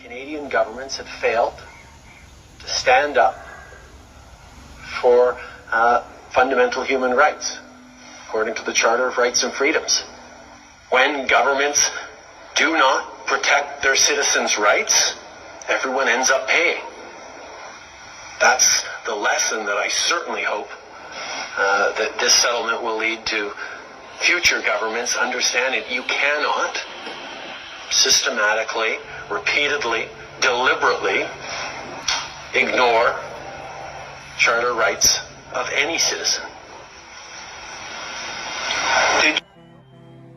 Canadian governments have failed to stand up for fundamental human rights, according to the Charter of Rights and Freedoms. When governments do not protect their citizens' rights, everyone ends up paying. That's the lesson that I certainly hope that this settlement will lead to future governments understanding. You cannot systematically, repeatedly, deliberately ignore charter rights of any citizen.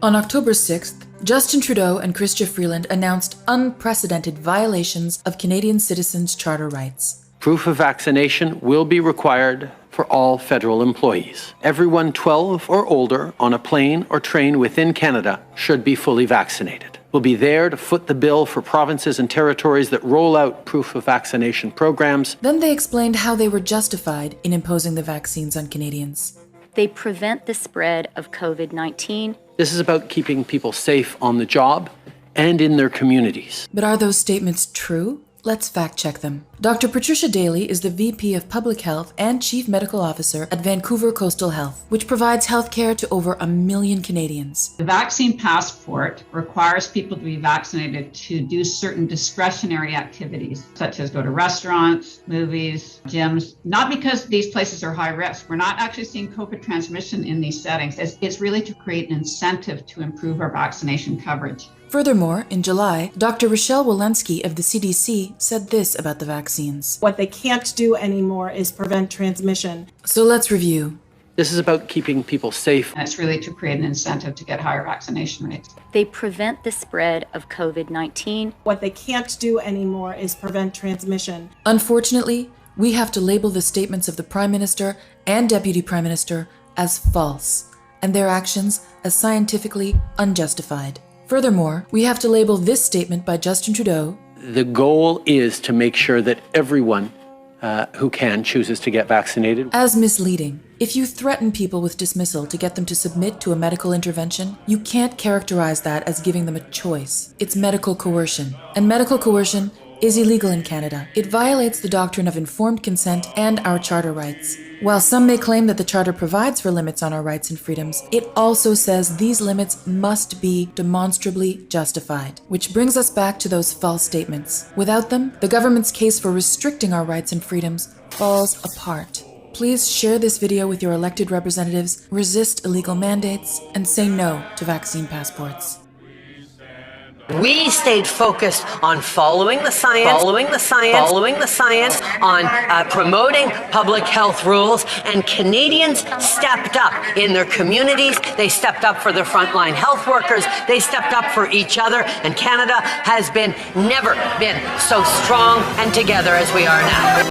On October 6th, Justin Trudeau and Chrystia Freeland announced unprecedented violations of Canadian citizens' charter rights. Proof of vaccination will be required for all federal employees. Everyone 12 or older on a plane or train within Canada should be fully vaccinated. We'll be there to foot the bill for provinces and territories that roll out proof of vaccination programs. Then they explained how they were justified in imposing the vaccines on Canadians. They prevent the spread of COVID-19. This is about keeping people safe on the job and in their communities. But are those statements true? Let's fact check them. Dr. Patricia Daly is the VP of Public Health and Chief Medical Officer at Vancouver Coastal Health, which provides healthcare to over 1 million Canadians. The vaccine passport requires people to be vaccinated to do certain discretionary activities, such as go to restaurants, movies, gyms, not because these places are high risk. We're not actually seeing COVID transmission in these settings. It's really to create an incentive to improve our vaccination coverage. Furthermore, in July, Dr. Rochelle Walensky of the CDC said this about the vaccines. What they can't do anymore is prevent transmission. So let's review. This is about keeping people safe. And it's really to create an incentive to get higher vaccination rates. They prevent the spread of COVID-19. What they can't do anymore is prevent transmission. Unfortunately, we have to label the statements of the Prime Minister and Deputy Prime Minister as false, and their actions as scientifically unjustified. Furthermore, we have to label this statement by Justin Trudeau. The goal is to make sure that everyone who can chooses to get vaccinated. As misleading. If you threaten people with dismissal to get them to submit to a medical intervention, you can't characterize that as giving them a choice. It's medical coercion. And medical coercion is illegal in Canada. It violates the doctrine of informed consent and our charter rights. While some may claim that the Charter provides for limits on our rights and freedoms, it also says these limits must be demonstrably justified. Which brings us back to those false statements. Without them, the government's case for restricting our rights and freedoms falls apart. Please share this video with your elected representatives, resist illegal mandates, and say no to vaccine passports. We stayed focused on following the science, on promoting public health rules, and Canadians stepped up in their communities. They stepped up for their frontline health workers. They stepped up for each other, and Canada has never been so strong and together as we are now.